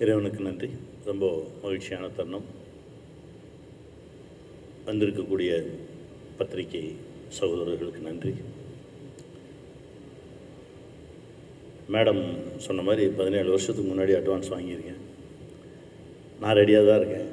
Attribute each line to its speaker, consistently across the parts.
Speaker 1: இறைவனுக்கு நன்றி. ரொம்ப மகிழ்ச்சியான தருணம். வந்திருக்கக்கூடிய பத்திரிகை சகோதரர்களுக்கு நன்றி. மேடம் சொன்ன மாதிரி 17 வருஷத்துக்கு முன்னாடி அட்வான்ஸ் வாங்கியிருக்கேன். நான் ரெடியாக தான் இருக்கேன்.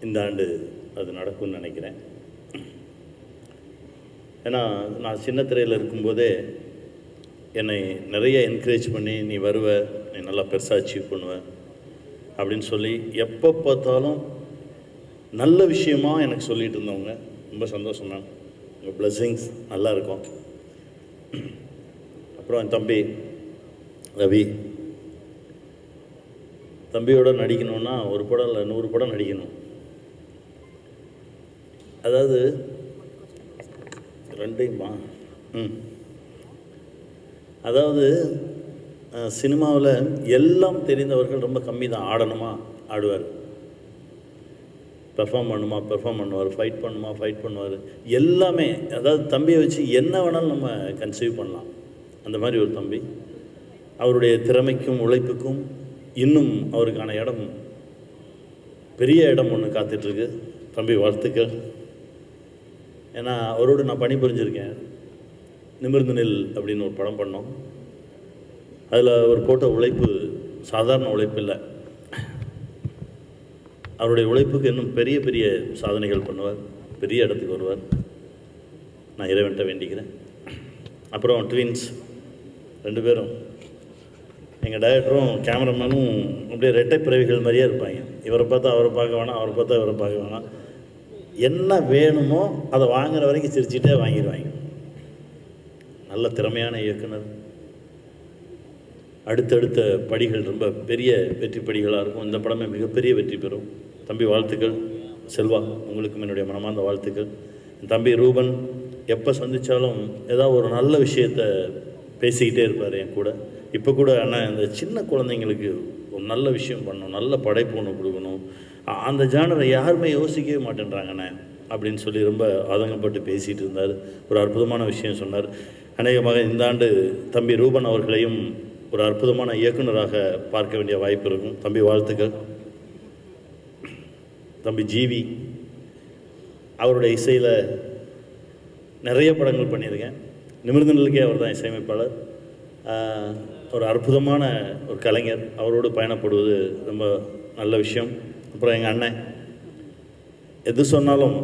Speaker 1: இந்த ஆண்டு அது நடக்கும்னு நினைக்கிறேன். ஏன்னா நான் சின்ன திரையில் இருக்கும்போதே என்னை நிறைய என்கரேஜ் பண்ணி நீ வருவ, நீ நல்லா பெருசாக அச்சீவ் பண்ணுவ அப்படின்னு சொல்லி எப்போ பார்த்தாலும் நல்ல விஷயமா எனக்கு சொல்லிகிட்டு இருந்தவங்க. ரொம்ப சந்தோஷம் மேம், உங்கள் பிளெஸ்ஸிங்ஸ் நல்லா இருக்கும். அப்புறம் என் தம்பி ரவி, தம்பியோட நடிக்கணுன்னா ஒரு படம் இல்லை 100 படம் நடிக்கணும். அதாவது ரெண்டையுமா அதாவது சினிமாவில் எல்லாம் தெரிந்தவர்கள் ரொம்ப கம்மி தான். ஆடணுமா ஆடுவார், பெர்ஃபார்ம் பண்ணுவார், ஃபைட் பண்ணுவார், எல்லாமே. அதாவது தம்பியை வச்சு என்ன வேணாலும் நம்ம கன்சீவ் பண்ணலாம். அந்த மாதிரி ஒரு தம்பி. அவருடைய திறமைக்கும் உழைப்புக்கும் இன்னும் அவருக்கான இடம், பெரிய இடம் ஒன்று காத்துட்ருக்கு. தம்பி வாழ்த்துக்கள். ஏன்னா அவரோடு நான் பணிபுரிஞ்சிருக்கேன். நிமிர்ந்து நெல் அப்படின்னு ஒரு படம் பண்ணோம். அதில் அவர் போட்ட உழைப்பு சாதாரண உழைப்பு இல்லை. அவருடைய உழைப்புக்கு இன்னும் பெரிய பெரிய சாதனைகள் பண்ணுவார், பெரிய இடத்துக்கு வருவார். நான் இறைவன்ட்ட வேண்டிக்கிறேன். அப்புறம் ட்வின்ஸ் 2 பேரும், எங்கள் டைரக்டரும் கேமராமேனும் அப்படியே ரெட்டை பிறவிகள் மாதிரியே இருப்பாங்க. இவரை பார்த்தா அவரை பார்க்க வேணாம், அவரை பார்த்தா இவரை பார்க்க வேணாம். என்ன வேணுமோ அதை வாங்குற வரைக்கும் சிரிச்சுட்டே வாங்கிடுவாங்க. நல்ல திறமையான இயக்குனர். அடுத்தடுத்த படிகள் ரொம்ப பெரிய வெற்றி படிகளாக இருக்கும். இந்த படமே மிகப்பெரிய வெற்றி பெறும். தம்பி வாழ்த்துக்கள். செல்வா, உங்களுக்கும் என்னுடைய மனமார்ந்த வாழ்த்துக்கள். என் தம்பி ரூபன் எப்போ சந்தித்தாலும் ஏதாவது ஒரு நல்ல விஷயத்தை பேசிக்கிட்டே இருப்பார் என் கூட. இப்போ கூட அண்ணா இந்த சின்ன குழந்தைங்களுக்கு ஒரு நல்ல விஷயம் பண்ணணும், நல்ல படைப்பு ஒன்று கொடுக்கணும், அந்த ஜானரை யாருமே யோசிக்கவே மாட்டேன்றாங்கண்ணே அப்படின்னு சொல்லி ரொம்ப ஆதங்கப்பட்டு பேசிகிட்டு இருந்தார். ஒரு அற்புதமான விஷயம் சொன்னார். அநேகமாக இந்த ஆண்டு தம்பி ரூபன் அவர்களையும் ஒரு அற்புதமான இயக்குனராக பார்க்க வேண்டிய வாய்ப்பு இருக்கும். தம்பி வாழ்த்துக்கள். தம்பி ஜீவி, அவருடைய இசையில் நிறைய படங்கள் பண்ணியிருக்கேன். நிமிர்ந்து நிலைக்கே அவர் தான் இசையமைப்பாளர். ஒரு அற்புதமான ஒரு கலைஞர். அவரோடு பயணப்படுவது ரொம்ப நல்ல விஷயம். அப்புறம் எங்கள் அண்ணன் எது சொன்னாலும்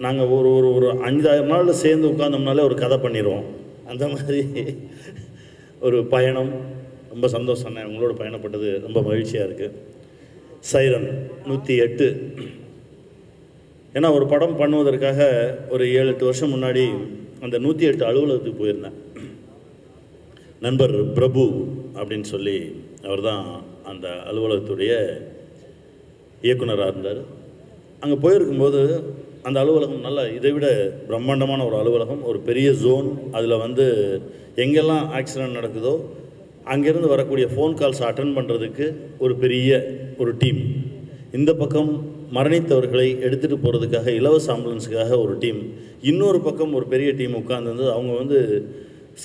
Speaker 1: நாங்கள் ஒரு ஒரு ஒரு 5,000 நாளில் சேர்ந்து உட்காந்தோம்னாலே ஒரு கதை பண்ணிடுவோம். அந்த மாதிரி ஒரு பயணம். ரொம்ப சந்தோஷம் அண்ணன், உங்களோட பயணப்பட்டது ரொம்ப மகிழ்ச்சியாக இருக்குது. சைரன் 108. ஏன்னா ஒரு படம் பண்ணுவதற்காக ஒரு 7-8 வருஷம் முன்னாடி அந்த 108 அலுவலகத்துக்கு போயிருந்தேன். நண்பர் பிரபு அப்படின்னு சொல்லி அவர் தான் அந்த அலுவலகத்துடைய இயக்குனராக இருந்தார். அங்கே போயிருக்கும்போது அந்த அலுவலகம் நல்ல இதை விட பிரம்மாண்டமான ஒரு அலுவலகம், ஒரு பெரிய ஜோன். அதில் எங்கெல்லாம் ஆக்சிடெண்ட் நடக்குதோ அங்கேருந்து வரக்கூடிய ஃபோன் கால்ஸ் அட்டன் பண்ணுறதுக்கு ஒரு பெரிய ஒரு டீம். இந்த பக்கம் மரணித்தவர்களை எடுத்துகிட்டு போகிறதுக்காக இலவச ஆம்புலன்ஸுக்காக ஒரு டீம். இன்னொரு பக்கம் ஒரு பெரிய டீம் உட்கார்ந்து அவங்க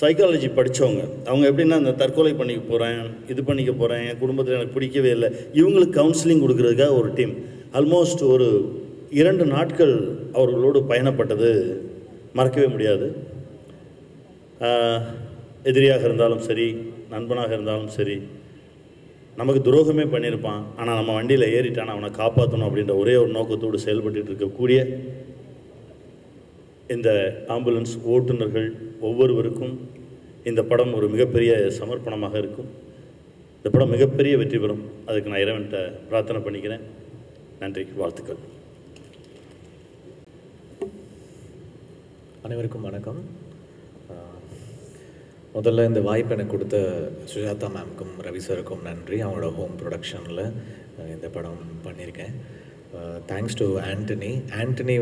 Speaker 1: சைக்காலஜி படித்தவங்க. அவங்க எப்படின்னா இந்த தற்கொலை பண்ணிக்க போகிறேன், இது பண்ணிக்க போகிறேன், என் குடும்பத்தில் எனக்கு பிடிக்கவே இல்லை, இவங்களுக்கு கவுன்சிலிங் கொடுக்குறதுக்காக ஒரு டீம். ஆல்மோஸ்ட் ஒரு 2 நாட்கள் அவர்களோடு பயணப்பட்டது மறக்கவே முடியாது. எதிரியாக இருந்தாலும் சரி, நண்பனாக இருந்தாலும் சரி, நமக்கு துரோகமே பண்ணியிருப்பான், ஆனால் நம்ம வண்டியில் ஏறிட்டான், அவனை காப்பாற்றணும் அப்படின்ற ஒரே ஒரு நோக்கத்தோடு செயல்பட்டு இருக்கக்கூடிய இந்த ஆம்புலன்ஸ் ஓட்டுநர்கள் ஒவ்வொருவருக்கும் இந்த படம் ஒரு மிகப்பெரிய சமர்ப்பணமாக இருக்கும். இந்த படம் மிகப்பெரிய வெற்றி பெறும். அதுக்கு நான் இறைவன்கிட்ட பிரார்த்தனை பண்ணிக்கிறேன். நன்றி, வாழ்த்துக்கள்.
Speaker 2: அனைவருக்கும் வணக்கம். முதல்ல இந்த வாய்ப்பு எனக்கு கொடுத்த சுஜாதா மேம்க்கும் ரவி சாருக்கும் நன்றி. அவங்களோட ஹோம் ப்ரொடக்ஷனில் இந்த படம் பண்ணியிருக்கேன். தேங்க்ஸ் டு ஆண்டனி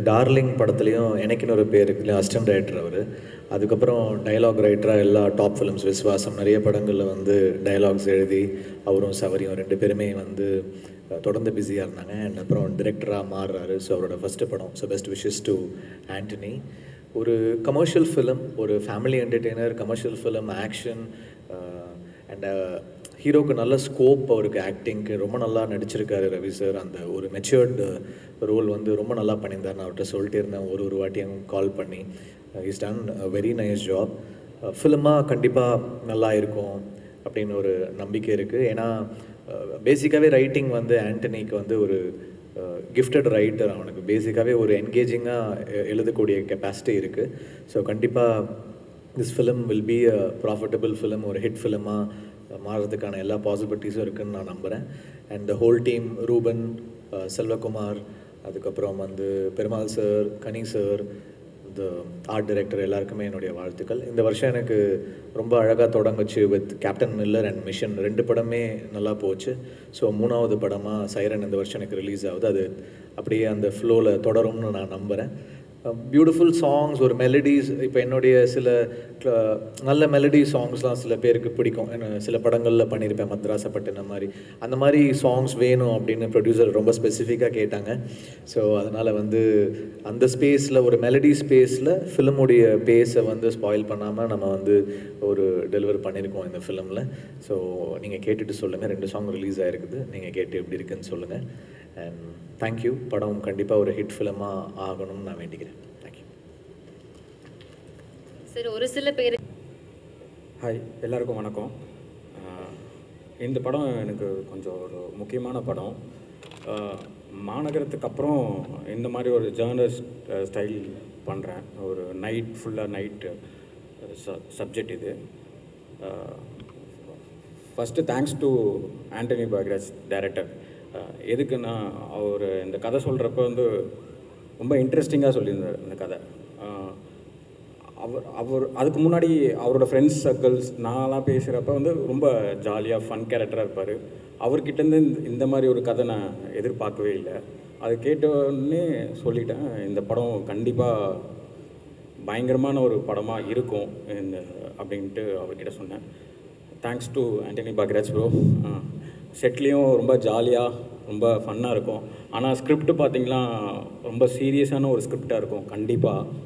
Speaker 2: டார்லிங் படத்துலேயும் எனக்குன்னு ஒரு பேர் இருக்குல்லையும் அசிஸ்டன்ட் டைரக்டர் அவர். அதுக்கப்புறம் டைலாக் ரைட்டராக எல்லா டாப் ஃபிலிம்ஸ், விஸ்வாசம், நிறைய படங்களில் டைலாக்ஸ் எழுதி அவரும் சவரியும் 2 பேருமே தொடர்ந்து பிஸியாக இருந்தாங்க. அண்ட் அப்புறம் டிரெக்டராக மாறுறாரு. ஸோ அவரோட ஃபஸ்ட்டு படம். So best wishes to Antony. ஒரு கமர்ஷியல் ஃபிலிம், ஒரு family entertainer, commercial film, action, and ஹீரோக்கு நல்ல ஸ்கோப் அவருக்கு ஆக்டிங்க்கு ரொம்ப நல்லா நடிச்சிருக்காரு ரவி சார். அந்த ஒரு மெச்சூர்டு ரோல் வந்து ரொம்ப நல்லா பண்ணியிருந்தார். நான் அவர்கிட்ட சொல்லிட்டே இருந்தேன் ஒரு வாட்டியும் கால் பண்ணி. Is done very nice job. ஃபிலிமாக கண்டிப்பாக நல்லா இருக்கும் அப்படின்னு ஒரு நம்பிக்கை இருக்குது. ஏன்னா பேசிக்காகவே ரைட்டிங் வந்து ஆண்டனிக்கு வந்து ஒரு கிஃப்டட் ரைட்டர். அவனுக்கு பேசிக்காகவே ஒரு என்கேஜிங்காக எழுதக்கூடிய கெப்பாசிட்டி இருக்குது. ஸோ கண்டிப்பாக this film will be a profitable film, ஒரு ஹிட் ஃபிலிமாக மாறுறதுக்கான எல்லா பாசிபிலிட்டிஸும் இருக்குதுன்னு நான் நம்புகிறேன். And the whole team, Ruban, Selvakumar, அதுக்கப்புறம் வந்து பெருமாள் சார், கனி சார், இந்த ஆர்ட் டைரக்டர் எல்லாருக்குமே என்னுடைய வாழ்த்துக்கள். இந்த வருஷம் எனக்கு ரொம்ப அழகாக தொடங்குச்சு with Captain Miller and Mission. 2 படமே நல்லா போச்சு. ஸோ 3வது படமாக சைரன் இந்த வருஷம் எனக்கு ரிலீஸ் ஆகுது. அது அப்படியே அந்த ஃப்ளோவில் தொடரும்னு நான் நம்புகிறேன். பியூட்டிஃபுல் சாங்ஸ், ஒரு மெலடிஸ். இப்போ என்னுடைய சில நல்ல மெலடி சாங்ஸ்லாம் சில பேருக்கு பிடிக்கும். சில படங்களில் பண்ணியிருப்பேன், மத்ராசப்பட்டினம் மாதிரி. அந்த மாதிரி சாங்ஸ் வேணும் அப்படின்னு ப்ரொடியூசர் ரொம்ப ஸ்பெசிஃபிக்காக கேட்டாங்க. ஸோ அதனால் வந்து அந்த ஸ்பேஸில், ஒரு மெலடி ஸ்பேஸில் ஃபிலிமுடைய பேஸை வந்து ஸ்பாயில் பண்ணாமல் நம்ம வந்து ஒரு டெலிவர் பண்ணியிருக்கோம் இந்த ஃபிலிமில். ஸோ நீங்கள் கேட்டுட்டு சொல்லுங்கள். 2 சாங் ரிலீஸ் ஆகிருக்குது, நீங்கள் கேட்டு எப்படி இருக்குன்னு சொல்லுங்கள். And thank you. படம் கண்டிப்பாக ஒரு ஹிட் ஃபிலிமாக ஆகணும்னு நான் வேண்டிக்கிறேன். Thank you
Speaker 3: sir. ஒரு சில பேர்
Speaker 4: ஹாய், எல்லாருக்கும் வணக்கம். இந்த படம் எனக்கு கொஞ்சம் ஒரு முக்கியமான படம். மாநகரத்துக்கு அப்புறம் இந்த மாதிரி ஒரு ஜேர்னல் ஸ்டைல் பண்ணுறேன். ஒரு நைட், ஃபுல்லாக நைட் சப்ஜெக்ட் இது. First thanks to Antony Bhagraj, director. எதுக்குன்னா, அவர் இந்த கதை சொல்கிறப்ப வந்து ரொம்ப இன்ட்ரெஸ்டிங்காக சொல்லியிருந்தார் இந்த கதை. அவர் அதுக்கு முன்னாடி அவரோட ஃப்ரெண்ட்ஸ் சர்க்கிள்ஸ் நான்லாம் பேசுகிறப்ப வந்து ரொம்ப ஜாலியாக ஃபன் கேரக்டராக இருப்பார். அவர்கிட்டேருந்து இந்த மாதிரி ஒரு கதை நான் எதிர்பார்க்கவே இல்லை. அதை கேட்டோடனே சொல்லிட்டேன், இந்த படம் கண்டிப்பாக பயங்கரமான ஒரு படமாக இருக்கும் இந்த அப்படின்ட்டு அவர்கிட்ட சொன்னேன். Thanks to Antony Bhagraj bro. செட்லேயும் ரொம்ப ஜாலியாக, ரொம்ப ஃபன்னாக இருக்கும். ஆனால் ஸ்கிரிப்ட் பார்த்திங்கன்னா ரொம்ப சீரியஸான ஒரு ஸ்கிரிப்டாக இருக்கும். கண்டிப்பாக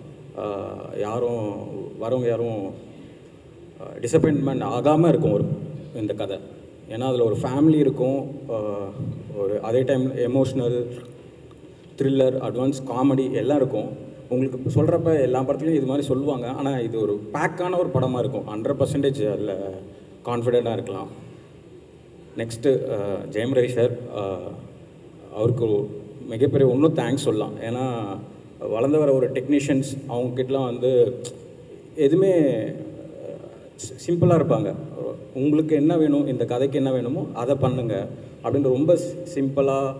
Speaker 4: வரவங்க யாரும் டிசப்பாயின்மெண்ட் ஆகாமல் இருக்கும் இந்த கதை. ஏன்னா அதில் ஒரு ஃபேமிலி இருக்கும், ஒரு அதே time emotional, thriller, advance, comedy எல்லாம் இருக்கும். உங்களுக்கு சொல்கிறப்ப எல்லா படத்துலையும் இது மாதிரி சொல்லுவாங்க. ஆனால் இது ஒரு பேக்கான ஒரு படமாக இருக்கும். 100% அதில் கான்ஃபிடெண்ட்டாக இருக்கலாம். நெக்ஸ்ட்டு ஜெயம் ரவி சார், அவருக்கு மிகப்பெரிய இன்னும் தேங்க்ஸ் சொல்லலாம். ஏன்னா வளர்ந்து வர ஒரு டெக்னீஷியன்ஸ் அவங்கக்கிட்டலாம் வந்து எதுவுமே சிம்பிளாக இருப்பாங்க. உங்களுக்கு என்ன வேணும், இந்த கதைக்கு என்ன வேணுமோ அதை பண்ணுங்கள் அப்படின்ற ரொம்ப சிம்பிளாக,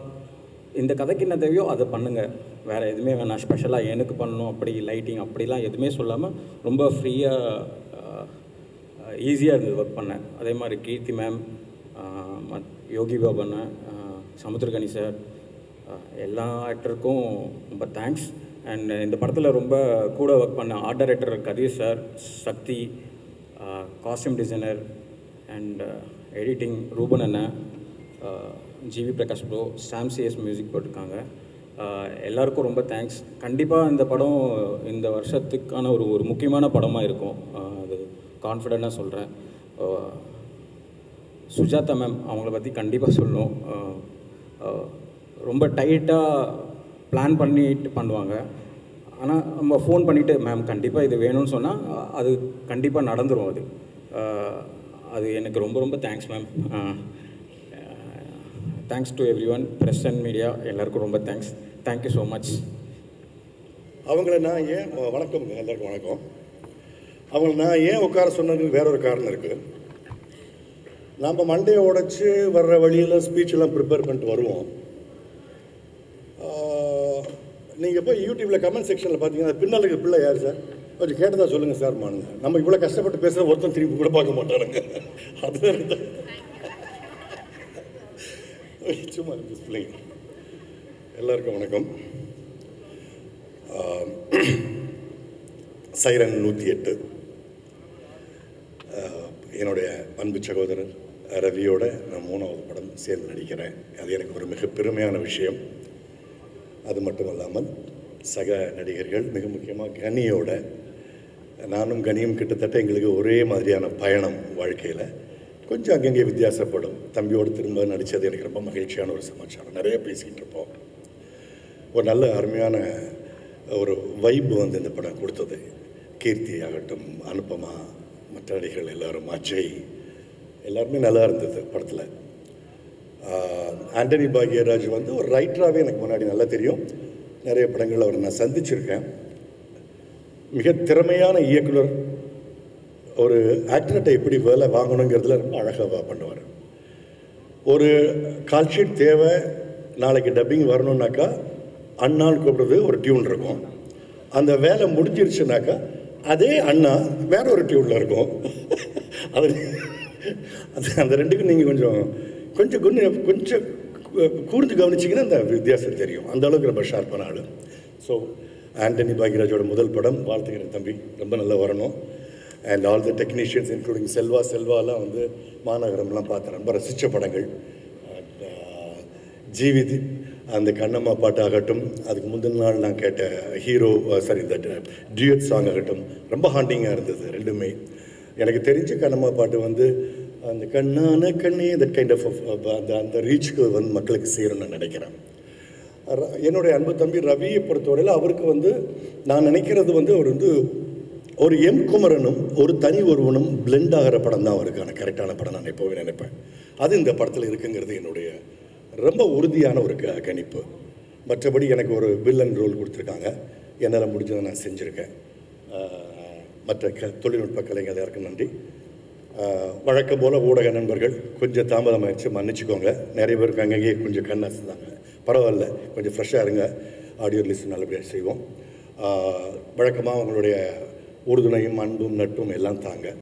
Speaker 4: இந்த கதைக்கு என்ன தேவையோ அதை பண்ணுங்கள், வேறு எதுவுமே வேணாம், ஸ்பெஷலாக எனக்கு பண்ணணும் அப்படி லைட்டிங் அப்படிலாம் எதுவுமே சொல்லாமல் ரொம்ப ஃப்ரீயாக ஈஸியாக இருந்தது ஒர்க் பண்ணேன். அதே மாதிரி கீர்த்தி மேம், யோகி பாபன், சமுத்திரகனி சார், எல்லா ஆக்டருக்கும் ரொம்ப தேங்க்ஸ். அண்ட் இந்த படத்தில் ரொம்ப கூட ஒர்க் பண்ண art director Kathir sir, Sakthi, costume designer and editing Ruban அண்ணன், ஜிவி பிரகாஷ் ப்ரோ, சாம்சிஎஸ் மியூசிக் போட்டிருக்காங்க. எல்லாருக்கும் ரொம்ப தேங்க்ஸ். கண்டிப்பாக இந்த படம் இந்த வருஷத்துக்கான ஒரு முக்கியமான படமாக இருக்கும், அது கான்ஃபிடெண்ட்டாக சொல்கிறேன். சுஜாதா மேம், அவங்கள பற்றி கண்டிப்பாக சொல்லணும். ரொம்ப டைட்டாக பிளான் பண்ணிட்டு பண்ணுவாங்க. ஆனால் நம்ம ஃபோன் பண்ணிவிட்டு மேம் கண்டிப்பாக இது வேணும்னு சொன்னால் அது கண்டிப்பாக நடந்துடும். அது எனக்கு ரொம்ப ரொம்ப thanks ma'am. Thanks to every one, press and media, எல்லாருக்கும் ரொம்ப தேங்க்ஸ். Thank you so much.
Speaker 5: அவங்கள நான் ஏன் வணக்கம், எல்லாருக்கும் வணக்கம். அவங்கள நான் ஏன் உட்கார சொன்னதுக்கு வேற ஒரு காரணம் இருக்குது. நம்ம மண்டையை உடைச்சி வர்ற வழியில் ஸ்பீச்செல்லாம் ப்ரிப்பேர் பண்ணிட்டு வருவோம். நீங்கள் போய் யூடியூப்பில் கமெண்ட் செக்ஷனில் பார்த்தீங்கன்னா பின்னாலுக்கு பிள்ளை யார் சார் கொஞ்சம் கேட்டதா சொல்லுங்கள் சார் மானுங்க. நம்ம இவ்வளோ கஷ்டப்பட்டு பேசுகிற ஒருத்தன் திருப்பி கூட பார்க்க மாட்டானுங்க. அதுதான் சும்மா பிள்ளைங்க. எல்லாருக்கும் வணக்கம். சைரன் 108 என்னுடைய அன்பு சகோதரர் ரவியோட நான் 3வது படம் சேர்ந்து நடிக்கிறேன். அது எனக்கு ஒரு மிக பெருமையான விஷயம். அது மட்டும் இல்லாமல் சக நடிகர்கள், மிக முக்கியமாக கனியோட, நானும் கனியும் கிட்டத்தட்ட எங்களுக்கு ஒரே மாதிரியான பயணம் வாழ்க்கையில். கொஞ்சம் அங்கங்கே வித்தியாசப்படும். தம்பியோடு திரும்ப நடித்தது எனக்கு ரொம்ப மகிழ்ச்சியான ஒரு சமாச்சாரம். நிறைய பேசிக்கிட்டு இருப்போம். ஒரு நல்ல அருமையான ஒரு வைப் வந்து இந்த படம் கொடுத்தது. கீர்த்தி ஆகட்டும், அனுபமா, மற்ற நடிகர்கள் எல்லாரும், அஜய் எல்லாருமே நல்லா இருந்தது படத்தில். ஆண்டனி பாக்யராஜ் வந்து ஒரு ரைட்டராகவே எனக்கு முன்னாடி நல்லா தெரியும். நிறைய படங்கள் அவரை நான் சந்திச்சிருக்கேன். மிக திறமையான இயக்குனர். ஒரு ஆக்டர்கிட்ட எப்படி வேலை வாங்கணுங்கிறதுல ரொம்ப அழகாக பண்ணுவார். ஒரு கால்ஷீட் தேவை, நாளைக்கு டப்பிங் வரணுன்னாக்கா அண்ணான்னு கூப்பிடுறது ஒரு டியூன் இருக்கும். அந்த வேலை முடிஞ்சிருச்சுனாக்கா அதே அண்ணா வேற ஒரு டியூனில் இருக்கும். அது அந்த ரெண்டுக்கும் நீங்கள் கொஞ்சம் கூர்ந்து கவனிச்சிங்கன்னா அந்த வித்தியாசம் தெரியும். அந்த அளவுக்கு ரொம்ப ஷார்ப்பான ஆள். ஸோ ஆண்டனி பாக்யராஜோட முதல் படம், வாழ்த்துக்கிறேன் தம்பி, ரொம்ப நல்லா வரணும். And all the technicians including செல்வாலாம் வந்து மாநகரம்லாம் பார்த்து ரொம்ப ரசித்த படங்கள். ஜீவிதி அந்த கண்ணம்மா பாட்டாகட்டும், அதுக்கு முந்தின நாள் நான் கேட்ட ஹீரோ இந்த டியூட் சாங் ஆகட்டும், ரொம்ப ஹாண்டிங்காக இருந்தது ரெண்டுமே. எனக்கு தெரிஞ்ச கண்ணம்மா பாட்டு வந்து அந்த கண்ணான கண்ணே தட் கைண்ட் ஆஃப் அந்த ரீச்சுக்கு வந்து மக்களுக்கு சேரும்னு நான் நினைக்கிறேன். என்னுடைய அன்பு தம்பி ரவியை பொறுத்தவரையில் அவருக்கு வந்து நான் நினைக்கிறது வந்து அவர் வந்து ஒரு எம் குமரனும் ஒரு தனி ஒருவனும் பிளெண்ட் ஆகிற படம் தான் அவருக்கான கரெக்டான படம் நான் எப்போவே நினைப்பேன். அது இந்த படத்தில் இருக்குங்கிறது என்னுடைய ரொம்ப உறுதியான ஒரு கணிப்பு. மற்றபடி எனக்கு ஒரு வில்லன் ரோல் கொடுத்துருக்காங்க. என்னால் முடிஞ்சதை நான் செஞ்சுருக்கேன். மற்ற தொழில்நுட்ப கலைஞர் எல்லாருக்கும் நன்றி. வழக்கம் போல் ஊடக நண்பர்கள் கொஞ்சம் தாமதமாகிடுச்சு, மன்னிச்சுக்கோங்க. நிறைய பேருக்கு அங்கேயே கொஞ்சம் கண்ணாசுதாங்க. பரவாயில்ல, கொஞ்சம் ஃப்ரெஷ்ஷாக இருங்க. ஆடியோ ரிலீஸ் நல்லபடியாக செய்வோம். வழக்கமாக அவங்களுடைய உறுதுணையும் அன்பும் நட்பும் எல்லாம் தாங்க.